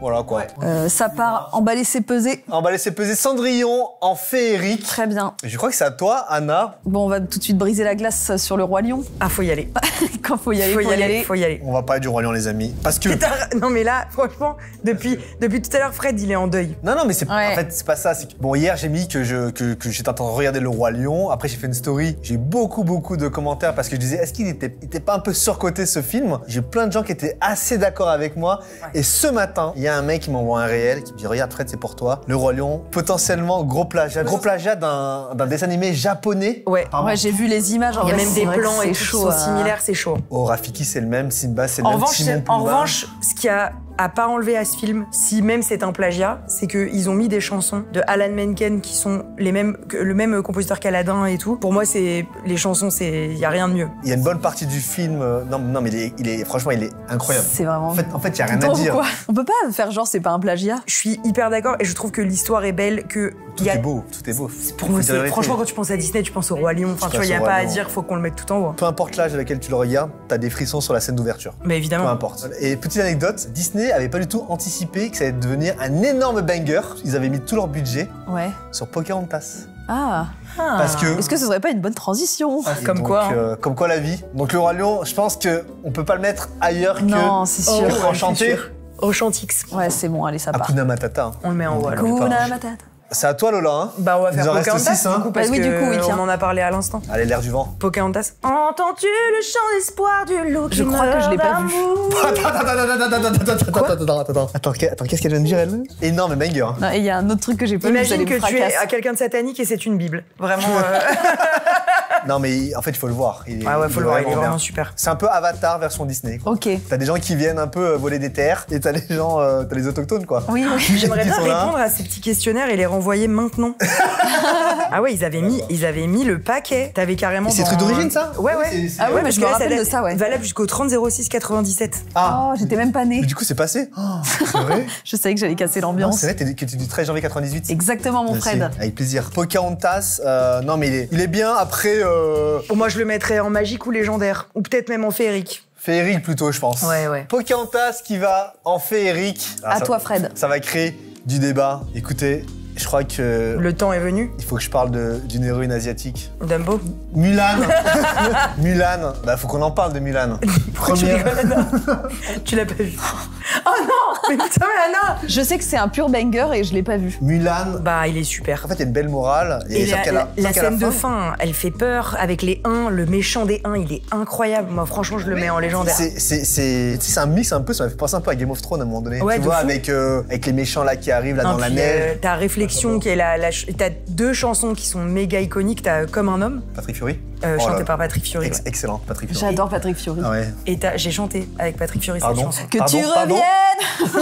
Voilà quoi. Ça part emballer, c'est peser. On va laisser peser Cendrillon en féerique. Très bien. Je crois que c'est à toi, Anna. Bon, on va tout de suite briser la glace sur le Roi Lion. Ah, faut y aller. Quand faut y aller, faut y aller. Faut y aller. On va parler du Roi Lion, les amis. Parce que. Putain, non, mais là, franchement, depuis tout à l'heure, Fred, il est en deuil. Non, mais c'est Ouais. en fait, c'est pas ça. C'est que, bon, hier, j'ai mis que j'étais en train de regarder Le Roi Lion. Après, j'ai fait une story. J'ai eu beaucoup de commentaires parce que je disais, est-ce qu'il était pas un peu surcoté ce film? J'ai eu plein de gens qui étaient assez d'accord avec moi. Ouais. Et ce matin, il y a un mec qui m'envoie un réel qui me dit, regarde, Fred, c'est pour toi. Le Roi Lion, potentiellement gros plagiat. Gros plagiat d'un dessin animé japonais. Ouais. Pardon. Ouais, j'ai vu les images. En Il y a vrai, même c'est des vrai que plans et c'est tout qui chaud. sont similaires, c'est chaud. Oh, Rafiki, c'est le même. Simba, c'est le En même. revanche, Timon, en Pumba. revanche, ce qui a à pas enlever à ce film, si même c'est un plagiat, c'est qu'ils ont mis des chansons de Alan Menken qui sont les mêmes, le même compositeur qu'Aladin et tout. Pour moi, c'est les chansons, il y a rien de mieux. Il y a une bonne partie du film. Non, mais franchement, il est incroyable. C'est vraiment. En fait, il y a rien à Drôle, dire. quoi. On peut pas faire genre c'est pas un plagiat. Je suis hyper d'accord et je trouve que l'histoire est belle, que Tout il y a- est beau, tout est beau. Pour Faut moi, dire la vérité. franchement, quand tu penses à Disney, tu penses au Roi Lion. Enfin, tu vois, il y a pense au pas Roi à Lion. dire, faut qu'on le mette tout en haut. Peu importe l'âge à laquelle tu le regardes, t'as des frissons sur la scène d'ouverture. Mais Peu évidemment. importe. Et petite anecdote, Disney avait pas du tout anticipé que ça allait devenir un énorme banger. Ils avaient mis tout leur budget Ouais. sur Pocahontas. Ah. Parce que. Est-ce que ce serait pas une bonne transition Et Comme donc, quoi, comme quoi la vie. Donc le Roi Lion, je pense que on peut pas le mettre ailleurs Non, c'est sûr. que Enchanté. Enchantrix. Ouais, c'est bon, allez, ça part. Hakuna Matata. hein. On le met en haut alors. Hakuna Matata. C'est à toi Lola. Hein. Bah, on va Il faire nous en reste Pocahontas, six, hein. du coup, parce Bah oui, du coup, oui, que tiens. on en a parlé à l'instant. Allez, l'air du vent. Pocahontas. Entends-tu le chant d'espoir du loup qui Je crois que je l'ai pas vu. Attends, qu'est-ce qu'elle vient de dire elle? Énorme banger. hein. Non, et il y a un autre truc que j'ai pas vu, vous Imagine allez que me tu es fracasser. à quelqu'un de satanique et c'est une Bible. Vraiment. Non mais en fait il faut le voir. Ah ouais, faut le voir, il est vraiment bien. super. C'est un peu Avatar version Disney. quoi. Ok. T'as des gens qui viennent un peu voler des terres et t'as les gens, t'as les autochtones quoi. Oui, oui. J'aimerais Qui bien sont là. répondre à ces petits questionnaires et les renvoyer maintenant. Ah ouais, ils avaient mis le paquet. T'avais carrément. Et c'est dans- truc d'origine ça? Ouais, ouais. Ah oui, mais parce je que me là, rappelle ça de ça, ouais. Valable jusqu'au 30-06-97. Ah. Oh, j'étais même pas née. Mais du coup c'est passé. Oh, c'est vrai. Je savais que j'allais casser Non, l'ambiance. c'est vrai que tu es du 13 janvier 98. Exactement, mon Merci. Fred. Avec plaisir. Pocahontas, non mais il est bien après Pour moi, je le mettrais en magique ou légendaire. Ou peut-être même en féerique. féerique plutôt je pense. Ouais, ouais. Pocahontas qui va en féerique. Ah, À ça- toi, Fred. Ça va créer du débat. Écoutez, je crois que Le temps est venu. il faut que je parle d'une héroïne asiatique. Dumbo. Mulan. Mulan. Bah faut qu'on en parle de Mulan. Première. Tu l'as pas vu. Oh non. Mais putain, mais Anna. Je sais que c'est un pur banger et je l'ai pas vu. Mulan. Bah, il est super. En fait, il y a une belle morale. Et sauf qu'à la sauf qu'à scène de fin, fin, elle fait peur avec les 1, le méchant des 1, il est incroyable. Moi, franchement, je le mets en légendaire. c'est un mix un peu, ça m'a fait penser un peu à Game of Thrones à un moment donné. Ouais, tu de vois, fou. avec les méchants là qui arrivent là Non, dans la puis, neige. ta réflexion qui est t'as deux chansons qui sont méga iconiques. T'as Comme un homme, Patrick Fury. Oh là chanté là. par Patrick Fury. Ouais. Excellent, Patrick Fury. J'adore Patrick Fury. Ah ouais. Et j'ai chanté avec Patrick Fury Pardon. cette chanson. Que Pardon, tu pardon. reviennes.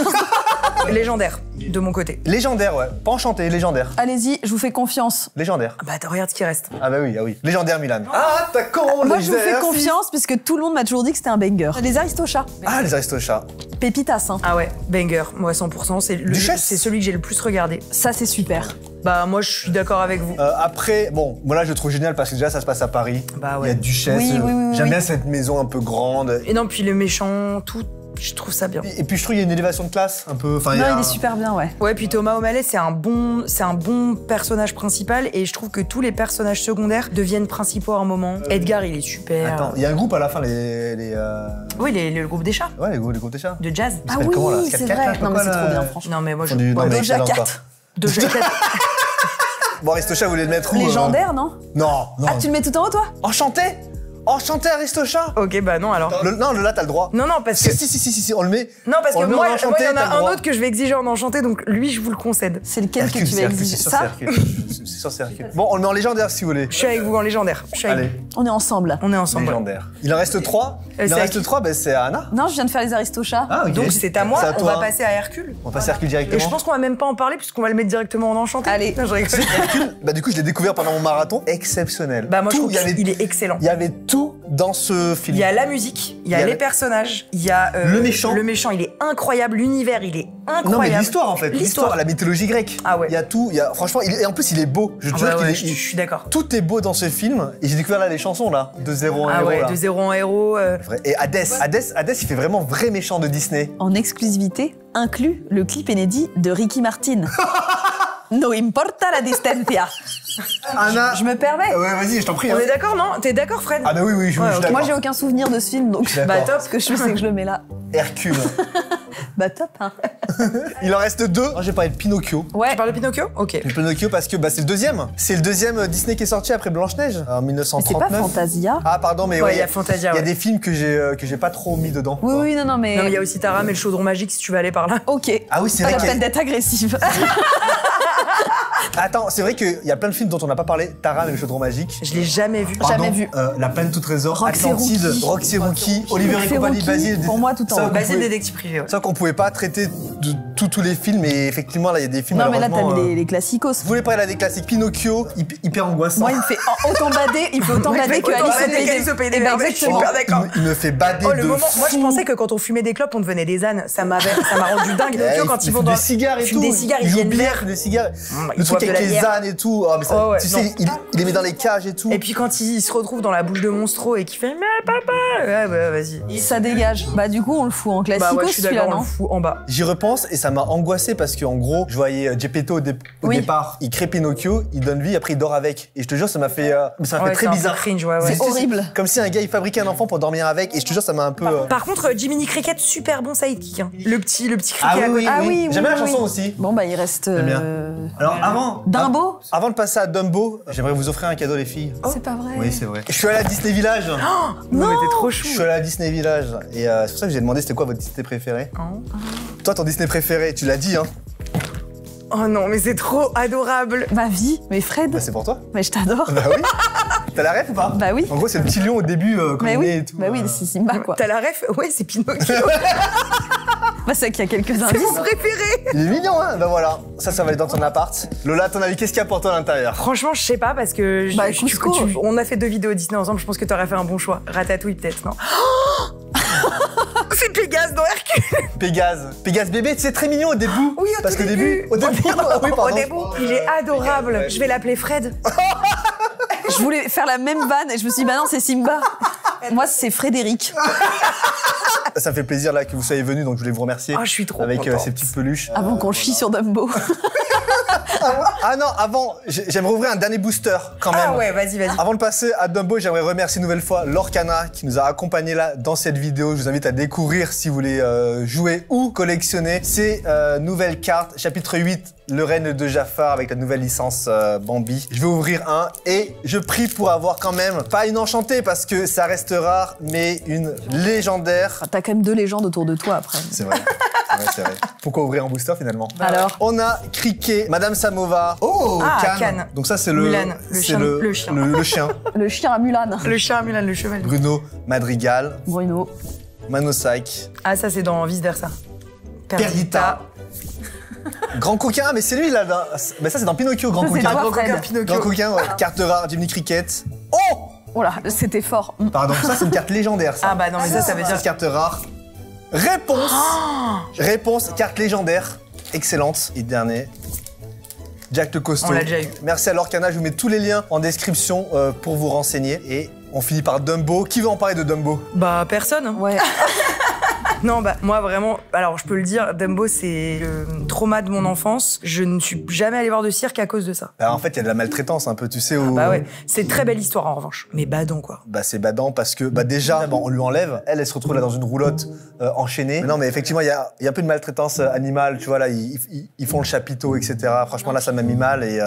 Légendaire, de mon côté. Légendaire, ouais. Pas enchanté, légendaire. Allez-y, je vous fais confiance. Légendaire. Bah, regarde ce qui reste. Ah bah oui, ah oui. Légendaire Mulan. Ah, attaquant Moi, je vous fais légendaire. confiance puisque tout le monde m'a toujours dit que c'était un banger. Les Aristochats. Ah, les Aristochats. Pépitas, hein. Ah ouais, banger, moi 100%. Duchesse. C'est celui que j'ai le plus regardé. Ça, c'est super. Bah, moi, je suis d'accord avec vous. Après, bon, moi là je le trouve génial parce que déjà ça se passe à Paris. Bah Il ouais. y a Duchesse. Oui, oui, oui, J'aime oui. bien cette maison un peu grande. Et non, puis le méchant, tout, je trouve ça bien. Et puis je trouve qu'il y a une élévation de classe un peu. Enfin, Non, a il un- est super bien, ouais. Ouais, puis Thomas O'Malley, c'est un bon personnage principal et je trouve que tous les personnages secondaires deviennent principaux à un moment. Edgar, il est super. Attends, il y a un groupe à la fin, Oui, le groupe des chats, Ouais, les groupes des chats. de jazz. Il s'appelle comment, là c'est 4-4, là, vrai. je sais pas Non, mais quoi, c'est là. trop bien, franchement. Non, mais moi, je. Non, mais Doja excellent, Cat. quoi. Doja Cat. Bon, Aristochats, vous voulez le mettre où Légendaire, non Non, non. Ah, tu le mets tout en haut, toi Enchanté Enchanté Aristochats Ok, bah non, alors. Non, là t'as le droit. Non, non, parce que. Si, on le met. Non, parce on que le met moi, en enchanté, il y en t'as a le un droit. autre que je vais exiger en enchanté, donc lui, je vous le concède. C'est lequel Hercule, que tu c'est vas Hercule, exiger c'est sûr, ça c'est Hercule. C'est sûr, c'est Hercule. Bon, on le met en légendaire si vous voulez. Je suis avec vous en légendaire. Je suis avec Allez, vous. On est ensemble. On est ensemble. légendaire. Il en reste 3. Il en reste 3, bah, c'est à Anna. Non, je viens de faire les Aristochats. Ah, ok. Donc c'est à moi, C'est à on toi. va passer à Hercule. On passe à Hercule Et directement. je pense qu'on va même pas en parler puisqu'on va le mettre directement en enchanté. Allez. Non, je rigole. Hercule, bah du coup, je l'ai découvert pendant mon marathon. Exceptionnel. Bah moi je Tout, trouve qu'il est excellent. il y avait tout dans ce film. Il y a la musique, il y a les personnages, il y a le méchant. Le méchant, il est incroyable. L'univers, il est incroyable. Non mais l'histoire en fait, l'histoire, la mythologie grecque. Ah ouais. Il y a tout, franchement, et en plus il est beau. Je te Ah jure bah qu'il ouais, est, je suis d'accord. tout est beau dans ce film. Et j'ai découvert là les chansons là, de 0 en Ah héros ouais, là. de 0 en héros. Vrai. Et Hadès, il fait vraiment vrai méchant de Disney. En exclusivité, inclus le clip inédit de Ricky Martin. No importa la distancia. Anna, Je me permets. ouais vas-y, je t'en prie. On hein. est d'accord, non? T'es d'accord, Fred? Ah bah oui, je suis d'accord. Moi, j'ai aucun souvenir de ce film, donc D'accord. bah top. Ce que je fais, c'est que je le mets là. Hercule. Bah top, hein. Il en reste 2. Moi j'ai parlé de Pinocchio. Ouais. Tu parles de Pinocchio? Ok. Pinocchio parce que bah, c'est le deuxième. C'est le deuxième Disney qui est sorti après Blanche-Neige en Mais c'est pas 1939. Fantasia. Ah pardon, mais Ouais, il y a Fantasia. Il y a Ouais. des films que j'ai pas trop mis dedans. Oui, quoi. oui, non, mais. Non, mais il y a aussi Taram et le chaudron magique si tu veux aller par là. Ok. Ah oui, c'est Pas vrai la qu'il y a- peine d'être agressive. Attends, c'est vrai qu'il y a plein de films dont on n'a pas parlé. Taram et le chaudron magique. Je l'ai jamais vu. Pardon, Jamais vu. La planète au trésor, Roxy Atlantide, Rookie. Roxy Rookie, Oliver et Roxy compagnie, Rookie, Basile. pour moi, tout en Ça, haut. qu'on Basile, pouvait- détective privé. Ouais. ça qu'on pouvait pas traiter de tous les films, mais effectivement là il y a des films Non, mais là, t'as malheureusement, mis les classicos. Vous voulez parler là des classiques Pinocchio, hyper angoissant. Moi, il me fait autant bader, il fait autant bader que autant Alice bader qu'Alice au Pays des Eh ben, Merveilles. exactement. Super d'accord. Il me fait bader Oh, le de moment. Moi, je fou. pensais que quand on fumait des clopes, on devenait des ânes. Ça m'a rendu dingue. Pinocchio, quand ils vont dans. des cigares et fument tout. des cigares, ils jouent viennent bien, verts. des cigares. Ils Le truc boivent de avec la les bière. ânes et tout. Oh, mais ça, Oh, ouais, tu non. sais, il les met dans les cages et tout. Et puis quand il se retrouve dans la bouche de Monstro et qu'il fait mais papa, ouais bah vas-y. Ça dégage. Bah, du coup, on le fout en Bah classicos, ouais, je suis celui-là, d'accord, on non le fout en bas. J'y repense et ça m'a angoissé parce qu'en gros, je voyais Geppetto au Oui. départ, il crée Pinocchio, il donne vie, après il dort avec. Et je te jure, ça m'a fait Ouais, très c'est un peu bizarre. cringe, ouais, ouais. C'est horrible. Comme si un gars il fabriquait un enfant pour dormir avec et je te jure, ça m'a un peu. Par contre, Jiminy Cricket, super bon sidekick. Hein. Le petit cricket Ah à côté. oui, Ah oui, J'aime bien la oui, chanson oui. aussi. Bon, bah, il reste. J'aime bien. Alors Dumbo avant de passer à Dumbo, j'aimerais vous offrir un cadeau les filles. C'est pas vrai. Oui, c'est vrai. Je suis allé à Disney Village. Non, mais t'es trop chou. Je suis allé à Disney Village et c'est pour ça que j'ai demandé c'était quoi votre Disney préféré. Oh. Toi, ton Disney préféré, tu l'as dit, hein. Oh non, mais c'est trop adorable. Ma vie. Mais Fred, Bah, c'est pour toi. mais je t'adore. Bah oui. T'as la ref ou pas? Bah oui. En gros, c'est le petit lion au début quand Mais il est oui. né et tout. Bah oui, c'est Simba, quoi. T'as la ref? Ouais, c'est Pinocchio. Bah, c'est qu'il y a quelques C'est indices. mon préféré. Il est mignon, hein. Bah voilà. Ça va aller dans ton appart. Lola, à ton avis, qu'est-ce qu'il y a pour toi à l'intérieur? Franchement, je sais pas parce que Bah, Cusco. on a fait 2 vidéos Disney ensemble. Je pense que t'aurais fait un bon choix. Ratatouille peut-être, non? C'est Pégase dans Hercule. Pégase bébé, c'est très mignon au début. Oui, Parce qu'au début. Au début, oui, pardon. il est adorable. Je vais l'appeler Fred. Je voulais faire la même vanne et je me suis dit, bah non, c'est Simba. Moi, c'est Frédéric. Ça me fait plaisir là que vous soyez venus, donc je voulais vous remercier. Ah, je suis trop avec contente. ces petites peluches. Avant qu'on chie sur Dumbo. Ah non, avant, j'aimerais ouvrir un dernier booster quand même. Ah ouais, vas-y. Avant de passer à Dumbo, j'aimerais remercier une nouvelle fois Lorcana qui nous a accompagnés là dans cette vidéo. Je vous invite à découvrir si vous voulez jouer ou collectionner ces nouvelles cartes. Chapitre 8, le règne de Jafar avec la nouvelle licence Bambi. Je vais ouvrir un et je prie pour avoir quand même, pas une enchantée parce que ça reste rare, mais une légendaire. T'as quand même 2 légendes autour de toi après. C'est vrai. Ouais, c'est vrai. Pourquoi ouvrir un booster finalement? Alors On a Cricket, Madame Samovar. Oh, Ah, Cannes. Cannes. Donc ça c'est le Mulan, le c'est chien. le Chien. le chien. Le chien à Mulan. Le chien à Mulan, le cheval. Bruno Madrigal, Bruno. Manossac, Ah, ça, c'est dans Vice Versa. Perdita. Grand coquin, mais c'est lui là. Mais ça c'est dans Pinocchio, Grand Ça, c'est coquin. toi, Grand Fred. coquin Pinocchio. Grand coquin, ouais. Carte rare, Jiminy Cricket. Oh, Oh là, c'était fort. pardon, ça c'est une carte légendaire ça. Ah bah non, mais ça veut Ça, dire... c'est carte rare. Réponse. Réponse, carte légendaire. Excellente. Et dernier. Jack le Costaud. On l'a déjà eu. Merci à Lorcana, je vous mets tous les liens en description pour vous renseigner. Et on finit par Dumbo. Qui veut en parler de Dumbo? Bah, personne. Hein. Ouais. Non, bah, moi, vraiment, alors, je peux le dire, Dumbo, c'est le trauma de mon enfance. Je ne suis jamais allée voir de cirque à cause de ça. Alors, en fait, il y a de la maltraitance un peu, tu sais. Où... Bah ouais, c'est une très belle histoire, en revanche. Mais badant, quoi. Bah c'est badant parce que bah déjà bon, on lui enlève, elle se retrouve là dans une roulotte enchaînée. Mais non mais effectivement il y a un peu de maltraitance animale, tu vois là ils font le chapiteau etc. Franchement là ça m'a mis mal et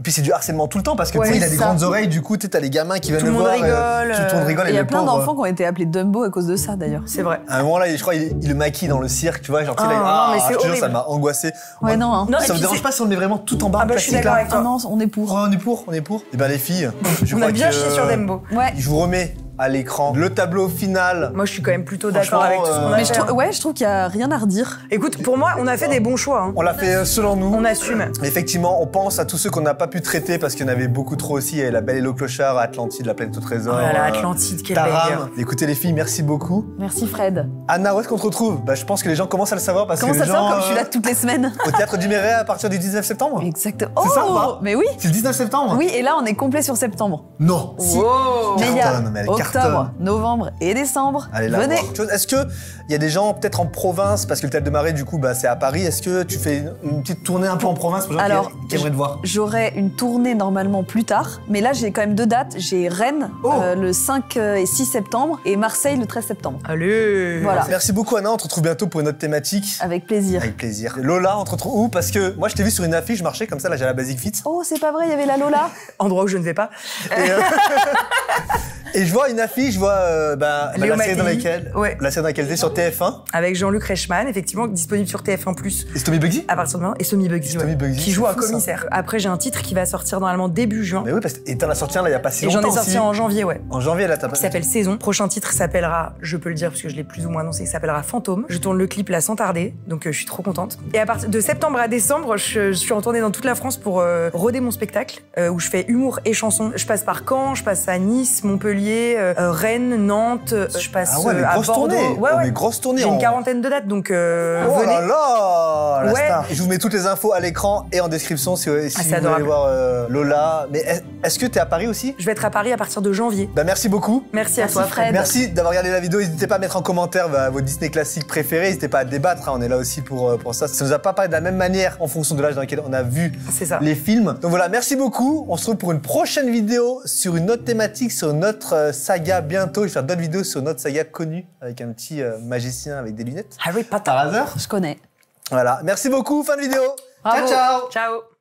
puis c'est du harcèlement tout le temps parce que tu sais Ouais, il a des ça. grandes oreilles du coup tu sais t'as les gamins qui viennent Tout le le monde voir, rigole, tout le monde rigole Il et y a le plein pauvre, d'enfants qui ont été appelés Dumbo à cause de ça d'ailleurs. C'est vrai. à un moment là je crois il le maquille dans le cirque tu vois genre tu sais, Ah, là, non, mais c'est je te jure, horrible. ça m'a angoissé. Ouais, non, hein. Non, et Ça vous puis dérange c'est- pas si on le met vraiment tout en bas Ah bah, je suis classique, d'accord là avec toi. Ah non, on est pour. Oh, on est pour. Et ben les filles, je On crois a bien que, chié sur Dumbo. Ouais. Je vous remets à l'écran. Le tableau final. Moi, je suis quand même plutôt d'accord avec tout ce qu'on a Mais fait. je trouve qu'il y a rien à redire. Écoute, pour moi, on a fait des bons choix. Hein. On l'a fait selon nous. On assume. Effectivement, on pense à tous ceux qu'on n'a pas pu traiter parce qu'il y en avait beaucoup trop aussi. Il y avait La Belle et le Clochard, Atlantide, La Planète au Trésor. Oh là là, Atlantide, quel banger. Taram. Écoutez les filles, merci beaucoup. Merci Fred. Anna, où est-ce qu'on te retrouve? Bah, je pense que les gens commencent à le savoir parce Comment que ça les se fait gens comme je suis là toutes les semaines? au Théâtre du Méret à partir du 19 septembre. Exactement. C'est ça ou pas Mais oui. C'est le 19 septembre? Oui, et là on est complet sur septembre. Non. Si. Wow. Mais il y a Cartonne, mais elle octobre, cartonne. novembre et décembre. Allez là. Venez. voir. Est-ce que il y a des gens peut-être en province parce que le Théâtre de Marais du coup bah, c'est à Paris. Est-ce que tu fais une petite tournée un peu en province pour les gens Alors, qui aimeraient te voir? J'aurai une tournée normalement plus tard, mais là j'ai quand même 2 dates. J'ai Rennes le 5 et 6 septembre et Marseille le 13 septembre. Allez. Voilà. Merci beaucoup Anna, on te retrouve bientôt pour une autre thématique. Avec plaisir. Avec plaisir. Lola, on te retrouve où? Parce que moi je t'ai vu sur une affiche, je marchais comme ça, là j'ai la Basic Fit. Oh, c'est pas vrai, il y avait la Lola. Endroit où je ne vais pas. Et je vois une affiche, je vois Léo la série dans Mattei. laquelle, Ouais. la série dans laquelle t'es sur TF1. Avec Jean-Luc Reichmann, effectivement, disponible sur TF1+. Et Stomy Bugsy? À partir de maintenant, et Somi Bugsy, Somi Bugsy, qui joue c'est un fou, ça. commissaire. Après, j'ai un titre qui va sortir normalement début juin. Mais oui, parce que t'en as sorti un là il y a pas si Et longtemps. j'en ai sorti aussi. en janvier, ouais. En janvier là, t'as pas. Qui s'appelle Saison. Prochain titre s'appellera, je peux le dire parce que je l'ai plus ou moins annoncé, s'appellera Fantôme. Je tourne le clip là sans tarder, donc je suis trop contente. Et à partir de septembre à décembre, je suis en tournée dans toute la France pour roder mon spectacle, où je fais humour et chansons. Je passe par Caen, je passe à Nice, Montpellier, Rennes, Nantes, je passe Ah ouais, mais à grosse Bordeaux. tournée. Ouais, ouais. Mais grosse tournée. J'ai une en- quarantaine de dates, donc Oh venez. là là, la Ouais. star. Je vous mets toutes les infos à l'écran et en description si c'est vous voulez adorable. voir Lola. Mais est-ce que t'es à Paris aussi? Je vais être à Paris à partir de janvier. Bah merci beaucoup. Merci à Merci toi, Fred. Merci d'avoir regardé la vidéo. N'hésitez pas à mettre en commentaire vos Disney classiques préférés. N'hésitez pas à débattre. Hein. On est là aussi pour ça. Ça nous a pas parlé de la même manière en fonction de l'âge dans lequel on a vu C'est ça. les films. Donc voilà, merci beaucoup. On se retrouve pour une prochaine vidéo sur une autre thématique, sur une autre saga bientôt. Je vais faire d'autres vidéos sur une autre saga connue avec un petit magicien avec des lunettes. Harry Potter. Par hasard. Je connais. Voilà. Merci beaucoup. Fin de vidéo. Bravo. Ciao, ciao. Ciao.